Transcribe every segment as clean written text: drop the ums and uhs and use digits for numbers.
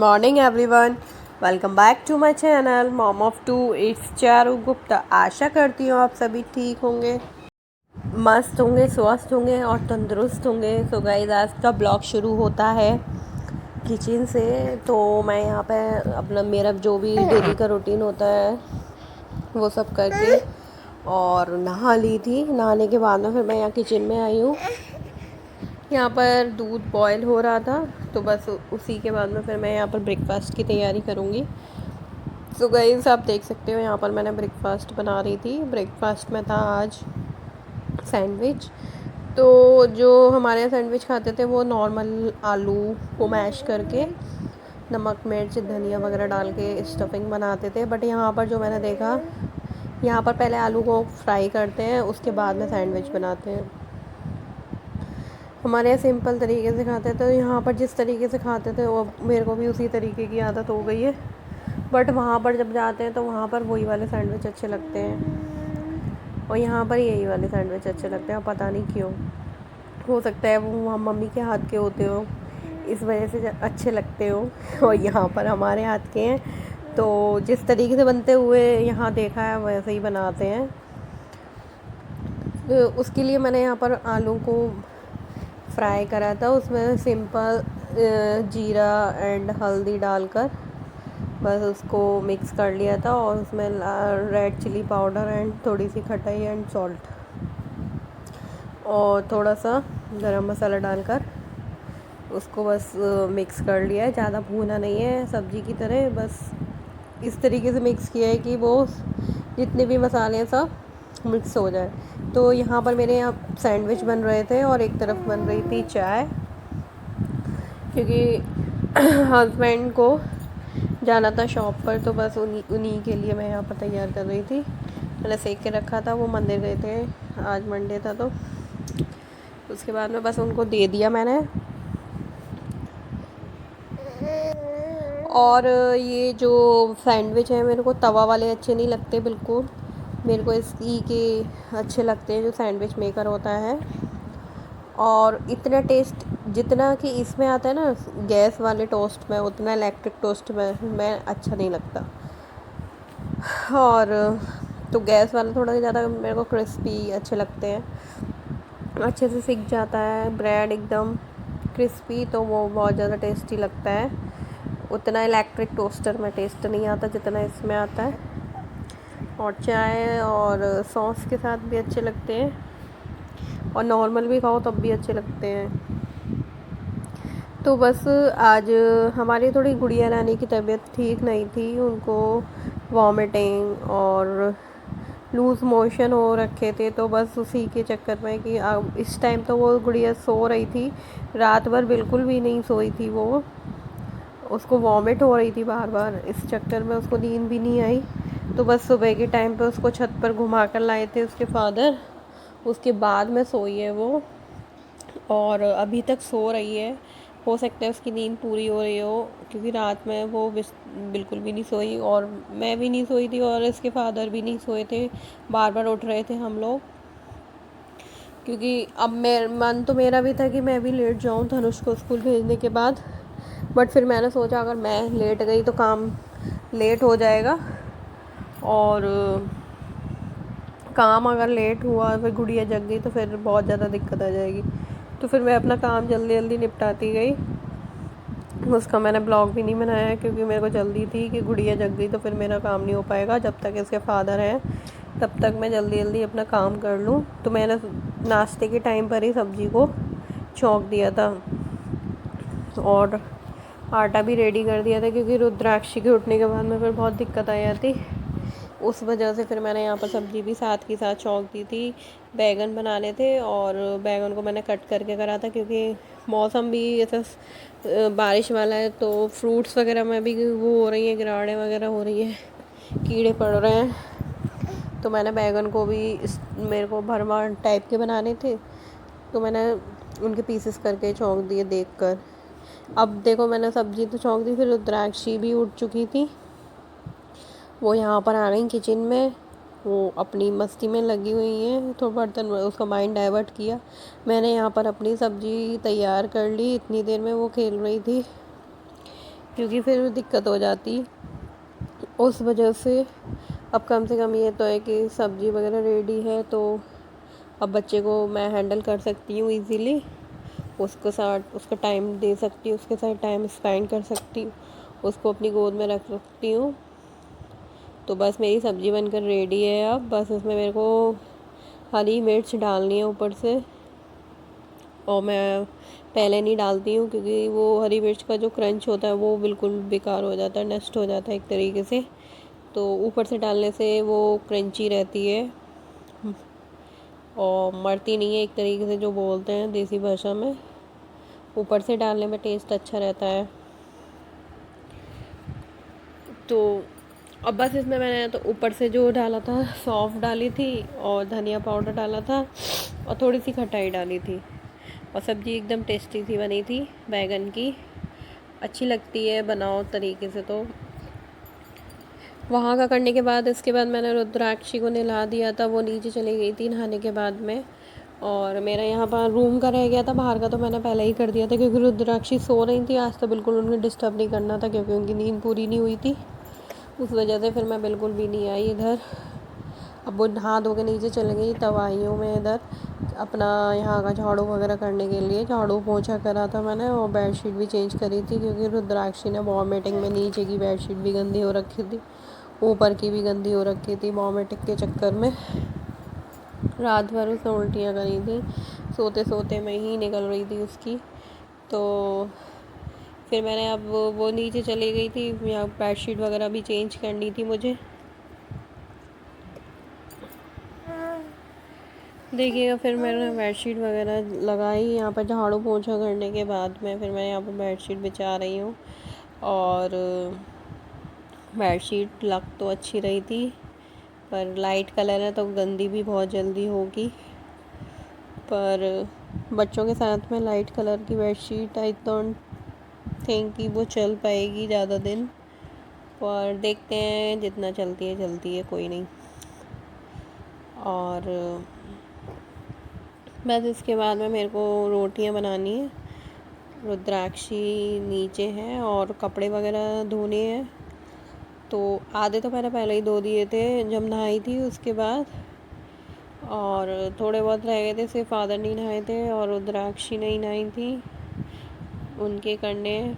Morning everyone, welcome back to my channel mom of two. It's Charu Gupta. आशा करती हूँ आप सभी ठीक होंगे, मस्त होंगे, स्वस्थ होंगे और तंदुरुस्त होंगे। तो गाइस, आज का ब्लॉग शुरू होता है किचन से। तो मैं यहाँ पे अपना मेरा जो भी डेली का रूटीन होता है वो सब करके और नहा ली थी। नहाने के बाद में फिर मैं यहाँ किचन में आई हूँ। यहाँ पर दूध बॉयल हो रहा था, तो बस उसी के बाद में फिर मैं यहाँ पर ब्रेकफास्ट की तैयारी करूँगी। सो गाइस, आप देख सकते हो यहाँ पर मैंने ब्रेकफास्ट बना रही थी। ब्रेकफास्ट में था आज सैंडविच। तो जो हमारे यहाँ सैंडविच खाते थे वो नॉर्मल आलू को मैश करके नमक मिर्च धनिया वगैरह डाल के स्टफिंग बनाते थे। बट यहाँ पर जो मैंने देखा, यहाँ पर पहले आलू को फ्राई करते हैं, उसके बाद में सैंडविच बनाते हैं। हमारे यहाँ सिंपल तरीके से खाते थे, तो यहाँ पर जिस तरीके से खाते थे वो मेरे को भी उसी तरीके की आदत हो गई है। बट वहाँ पर जब जाते हैं तो वहाँ पर वही वाले सैंडविच अच्छे लगते हैं और यहाँ पर यही वाले सैंडविच अच्छे लगते हैं। पता नहीं क्यों, हो सकता है वो वहाँ मम्मी के हाथ के होते हो, इस वजह से अच्छे लगते हो। और यहाँ पर हमारे हाथ के हैं, तो जिस तरीके से बनते हुए यहाँ देखा है वैसे ही बनाते हैं। तो उसके लिए मैंने यहाँ पर आलू को फ्राई करा था, उसमें सिंपल जीरा एंड हल्दी डालकर बस उसको मिक्स कर लिया था और उसमें रेड चिली पाउडर एंड थोड़ी सी खटाई एंड सॉल्ट और थोड़ा सा गरम मसाला डालकर उसको बस मिक्स कर लिया है। ज़्यादा भूना नहीं है सब्ज़ी की तरह, बस इस तरीके से मिक्स किया है कि वो जितने भी मसाले हैं सब मिक्स हो जाए। तो यहाँ पर मेरे यहाँ सैंडविच बन रहे थे और एक तरफ बन रही थी चाय, क्योंकि हस्बैंड को जाना था शॉप पर, तो बस उन्हीं के लिए मैं यहाँ पर तैयार कर रही थी। मैंने सेक के रखा था, वो मंदिर गए थे, आज मंडे था, तो उसके बाद में बस उनको दे दिया मैंने। और ये जो सैंडविच है मेरे को तवा वाले अच्छे नहीं लगते बिल्कुल, मेरे को इसी के अच्छे लगते हैं जो सैंडविच मेकर होता है। और इतना टेस्ट जितना कि इसमें आता है ना गैस वाले टोस्ट में, उतना इलेक्ट्रिक टोस्ट में मैं अच्छा नहीं लगता। और तो गैस वाले थोड़ा ज़्यादा मेरे को क्रिस्पी अच्छे लगते हैं, अच्छे से सिक जाता है ब्रेड एकदम क्रिस्पी, तो वो बहुत ज़्यादा टेस्टी लगता है। उतना इलेक्ट्रिक टोस्टर में टेस्ट नहीं आता जितना इसमें आता है। और चाय और सॉस के साथ भी अच्छे लगते हैं और नॉर्मल भी खाओ तब भी अच्छे लगते हैं। तो बस आज हमारी थोड़ी गुड़िया रानी की तबीयत ठीक नहीं थी, उनको वॉमिटिंग और लूज़ मोशन हो रखे थे। तो बस उसी के चक्कर में कि इस टाइम तो वो गुड़िया सो रही थी, रात भर बिल्कुल भी नहीं सोई थी वो, उसको वॉमिट हो रही थी बार बार, इस चक्कर में उसको नींद भी नहीं आई। तो बस सुबह के टाइम पे उसको छत पर घुमा कर लाए थे उसके फादर, उसके बाद में सोई है वो और अभी तक सो रही है। हो सकता है उसकी नींद पूरी हो रही हो, क्योंकि रात में वो बिल्कुल भी नहीं सोई और मैं भी नहीं सोई थी और इसके फादर भी नहीं सोए थे, बार बार उठ रहे थे हम लोग। क्योंकि अब मन तो मेरा भी था कि मैं भी लेट जाऊं धनुष को स्कूल भेजने के बाद, बट फिर मैंने सोचा अगर मैं लेट गई तो काम लेट हो जाएगा और काम अगर लेट हुआ फिर गुड़िया जग गई तो फिर बहुत ज़्यादा दिक्कत आ जाएगी। तो फिर मैं अपना काम जल्दी जल्दी निपटाती गई। उसका मैंने ब्लॉग भी नहीं बनाया क्योंकि मेरे को जल्दी थी कि गुड़िया जग गई तो फिर मेरा काम नहीं हो पाएगा जब तक इसके फादर हैं, तब तक मैं जल्दी जल्दी अपना काम कर लूँ। तो मैंने नाश्ते के टाइम पर ही सब्ज़ी को छौंक दिया था और आटा भी रेडी कर दिया था, क्योंकि रुद्राक्षी के उठने के बाद में फिर बहुत दिक्कत आ जाती, उस वजह से फिर मैंने यहाँ पर सब्ज़ी भी साथ के साथ छौंक दी थी। बैगन बनाने थे और बैगन को मैंने कट करके करा था, क्योंकि मौसम भी ऐसा बारिश वाला है, तो फ्रूट्स वगैरह में भी वो हो रही है, गिराड़े वगैरह हो रही है, कीड़े पड़ रहे हैं। तो मैंने बैगन को भी मेरे को भरवा टाइप के बनाने थे, तो मैंने उनके पीसेस करके छौंक दिए देखकर। अब देखो मैंने सब्ज़ी तो छौंक दी, फिर रुद्राक्षी भी उठ चुकी थी, वो यहाँ पर आ गई किचन में, वो अपनी मस्ती में लगी हुई हैं, तो बर्तन उसका माइंड डाइवर्ट किया। मैंने यहाँ पर अपनी सब्ज़ी तैयार कर ली, इतनी देर में वो खेल रही थी। क्योंकि फिर दिक्कत हो जाती उस वजह से। अब कम से कम ये तो है कि सब्ज़ी वगैरह रेडी है, तो अब बच्चे को मैं हैंडल कर सकती हूँ इजीली, उसको साथ उसका टाइम दे सकती हूँ, उसके साथ टाइम स्पेंड कर सकती हूँ, उसको अपनी गोद में रख सकती हूँ। तो बस मेरी सब्ज़ी बनकर रेडी है। अब बस इसमें मेरे को हरी मिर्च डालनी है ऊपर से, और मैं पहले नहीं डालती हूँ क्योंकि वो हरी मिर्च का जो क्रंच होता है वो बिल्कुल बेकार हो जाता है, नष्ट हो जाता है एक तरीके से। तो ऊपर से डालने से वो क्रंची रहती है और मरती नहीं है एक तरीके से, जो बोलते हैं देसी भाषा में। ऊपर से डालने में टेस्ट अच्छा रहता है। तो अब बस इसमें मैंने तो ऊपर से जो डाला था, सौंफ डाली थी और धनिया पाउडर डाला था और थोड़ी सी खटाई डाली थी, और सब्ज़ी एकदम टेस्टी सी बनी थी बैगन की। अच्छी लगती है बनाओ तरीके से। तो वहाँ का करने के बाद इसके बाद मैंने रुद्राक्षी को नहला दिया था, वो नीचे चली गई थी नहाने के बाद में। और मेरा यहाँ पर रूम का रह गया था, बाहर का तो मैंने पहले ही कर दिया था क्योंकि रुद्राक्षी सो रही थी। आज तो बिल्कुल उन्हें डिस्टर्ब नहीं करना था क्योंकि उनकी नींद पूरी नहीं हुई थी, उस वजह से फिर मैं बिल्कुल भी नहीं आई इधर। अब वो नहा धो के नीचे चली गई, तब आई हूँ मैं इधर अपना यहाँ का झाड़ू वगैरह करने के लिए। झाड़ू पोछा करा था मैंने और बेडशीट भी चेंज करी थी क्योंकि रुद्राक्षी ने वॉमिटिंग में नीचे की बेडशीट भी गंदी हो रखी थी, ऊपर की भी गंदी हो रखी थी। वॉमिटिंग के चक्कर में रात भर उसने उल्टियाँ करी थी, सोते सोते में ही निकल रही थी उसकी। तो फिर मैंने अब वो नीचे चली गई थी, यहाँ बेडशीट वगैरह भी चेंज करनी थी मुझे। देखिएगा, फिर मैंने बेडशीट वगैरह लगाई यहाँ पर झाड़ू पोछा करने के बाद में। फिर मैं यहाँ पर बेडशीट बिछा रही हूँ, और बेडशीट लग तो अच्छी रही थी पर लाइट कलर है तो गंदी भी बहुत जल्दी होगी। पर बच्चों के साथ में लाइट कलर की बेडशीट आई डोंट थिंक कि वो चल पाएगी ज़्यादा दिन, पर देखते हैं, जितना चलती है कोई नहीं। और बस इसके बाद में मेरे को रोटियां बनानी है। रुद्राक्षी नीचे है और कपड़े वगैरह धोने हैं, तो आधे तो मैंने पहले ही धो दिए थे जब नहाई थी उसके बाद, और थोड़े बहुत रह गए थे, सिर्फ फादर नहीं नहाए थे और रुद्राक्षी नहीं नहाई थी, उनके करने।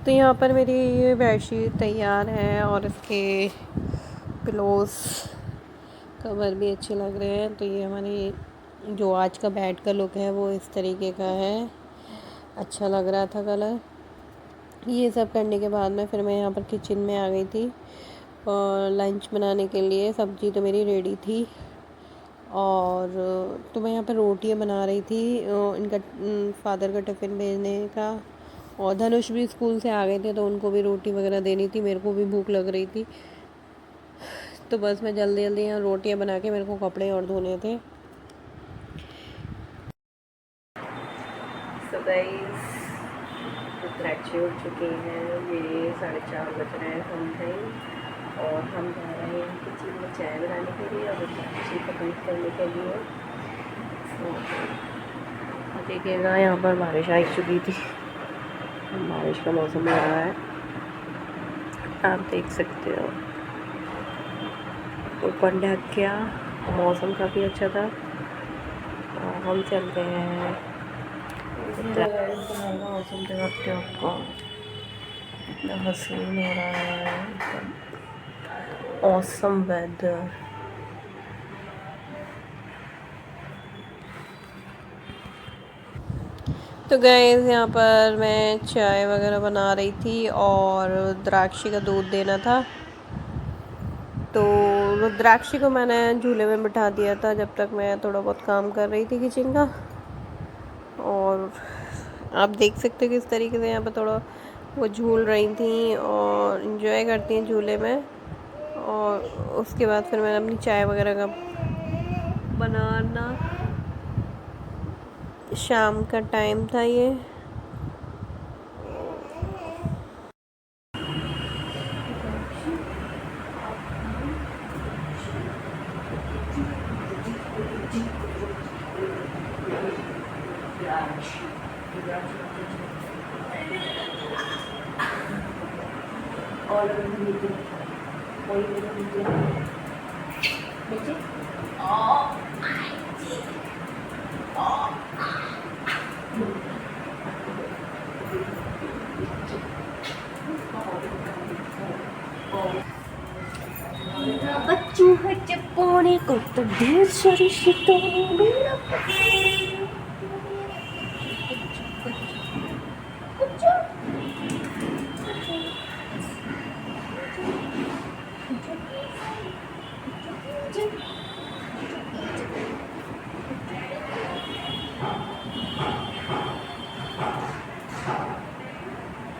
तो यहाँ पर मेरी ये बेडशीट तैयार है और इसके पिलोस कवर भी अच्छे लग रहे हैं। तो ये हमारी जो आज का बेड का लुक है वो इस तरीके का है, अच्छा लग रहा था कलर। ये सब करने के बाद में फिर मैं यहाँ पर किचन में आ गई थी और लंच बनाने के लिए। सब्ज़ी तो मेरी रेडी थी, और तो मैं यहाँ पर रोटियाँ बना रही थी इनका फादर का टिफ़िन भेजने का। और धनुष भी स्कूल से आ गए थे तो उनको भी रोटी वगैरह देनी थी, मेरे को भी भूख लग रही थी। तो बस मैं जल्दी जल्दी यहाँ रोटियाँ बना के, मेरे को कपड़े और धोने थे। तो गाइस, रुद्राक्षी उठ चुके हैं, ये 4:30 बज रहे हैं समथिंग, और हम जा रहे हैं किचन में चाय बनाने के लिए और रुद्राक्षी को वेट करने के लिए। तो देखिएगा, यहाँ पर बारिश आ चुकी थी, बारिश का मौसम हो रहा है, आप देख सकते हो। ऊपर ढक गया, मौसम काफ़ी अच्छा था, और हम चलते हैं। मौसम देखते हो आपको, इतना हसीन हो रहा है, ऑसम वेदर। तो गाइस, यहाँ पर मैं चाय वगैरह बना रही थी और रुद्राक्षी का दूध देना था। तो रुद्राक्षी को मैंने झूले में बिठा दिया था जब तक मैं थोड़ा बहुत काम कर रही थी किचन का। और आप देख सकते हो किस तरीके से यहाँ पर थोड़ा वो झूल रही थी और इन्जॉय करती हैं झूले में। और उसके बाद फिर मैंने अपनी चाय वगैरह का बनाना, शाम का टाइम था ये। और नीचे कोई नीचे नीचे बच्चों है चपोने को तो ढेर सारी शीतों मेरा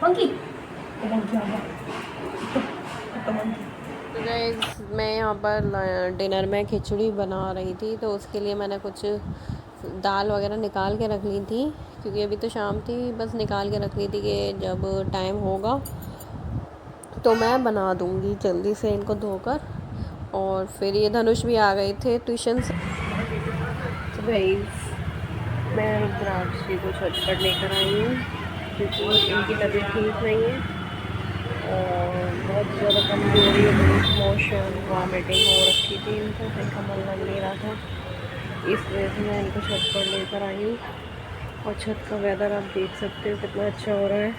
मंकी तो गाइस मैं यहाँ पर डिनर में खिचड़ी बना रही थी, तो उसके लिए मैंने कुछ दाल वगैरह निकाल के रख ली थी, क्योंकि अभी तो शाम थी, बस निकाल के रख ली थी कि जब टाइम होगा तो मैं बना दूँगी जल्दी से इनको धोकर। और फिर ये धनुष भी आ गए थे ट्यूशन से। तो गाइस मैं रुद्राक्षी को छत पर लेकर आई हूँ, क्योंकि इनकी तबीयत ठीक नहीं है और बहुत ज़्यादा कमजोरी, मोशन वॉमिटिंग हो रखी थी इनको, इनका मन लग नहीं रहा था, इस वजह से मैं इनको छत पर लेकर आई हूँ। और छत का वेदर आप देख सकते हो कितना अच्छा हो रहा है,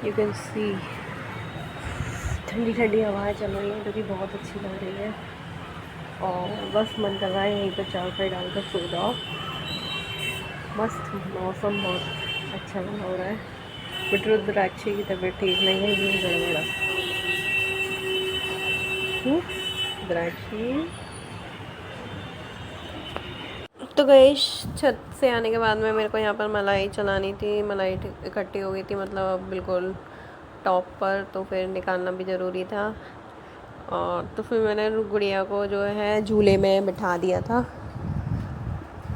यू कैन सी ठंडी ठंडी हवाएं चल रही हैं जो कि बहुत अच्छी लग रही है। और बस मन कर रहा है यहीं पर चारपाई डालकर सो जाओ। मस्त मौसम बहुत अच्छा बना हो रहा है, बट रुद्राक्षी की तबीयत ठीक नहीं है, ये गड़बड़ा रुद्राक्षी। तो गई छत से आने के बाद में मेरे को यहाँ पर मलाई चलानी थी, मलाई इकट्ठी हो गई थी मतलब बिल्कुल टॉप पर, तो फिर निकालना भी ज़रूरी था। और तो फिर मैंने गुड़िया को जो है झूले में बिठा दिया था,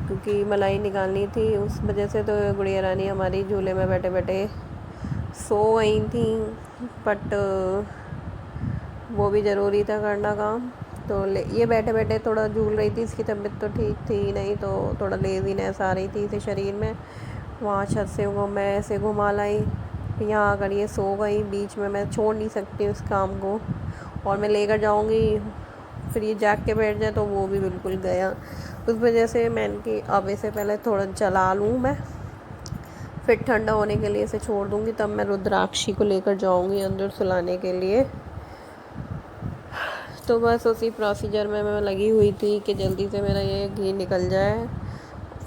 क्योंकि मलाई निकालनी थी उस वजह से। तो गुड़िया रानी हमारी झूले में बैठे बैठे सो गई थी, बट वो भी ज़रूरी था करना काम। तो ये बैठे बैठे थोड़ा झूल रही थी, इसकी तबीयत तो ठीक थी नहीं, तो थोड़ा लेज़ीनेस आ रही थी इसे शरीर में। वहाँ छत से वो मैं ऐसे घुमा लाई, यहाँ आकर ये सो गई। बीच में मैं छोड़ नहीं सकती उस काम को, और मैं लेकर जाऊँगी फिर ये जाग के बैठ जाए तो वो भी बिल्कुल गया। उस वजह से मैंने कि अब इसे पहले थोड़ा चला लूँ मैं, फिर ठंडा होने के लिए इसे छोड़ दूँगी, तब मैं रुद्राक्षी को लेकर जाऊँगी अंदर सुलाने के लिए। तो बस उसी प्रोसीजर में मैं लगी हुई थी कि जल्दी से मेरा ये घी निकल जाए,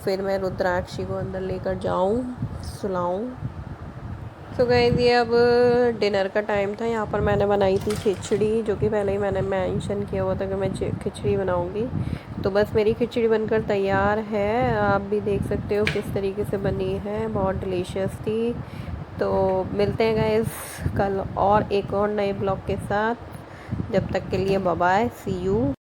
फिर मैं रुद्राक्षी को अंदर लेकर जाऊँ सुलाऊँ। तो गाइस ये अब डिनर का टाइम था। यहाँ पर मैंने बनाई थी खिचड़ी, जो कि पहले ही मैंने मेंशन किया हुआ था कि मैं खिचड़ी बनाऊँगी। तो बस मेरी खिचड़ी बनकर तैयार है, आप भी देख सकते हो किस तरीके से बनी है, बहुत डिलीशियस थी। तो मिलते हैं गाइस कल और एक और नए ब्लॉग के साथ, जब तक के लिए बाय बाय, सी यू।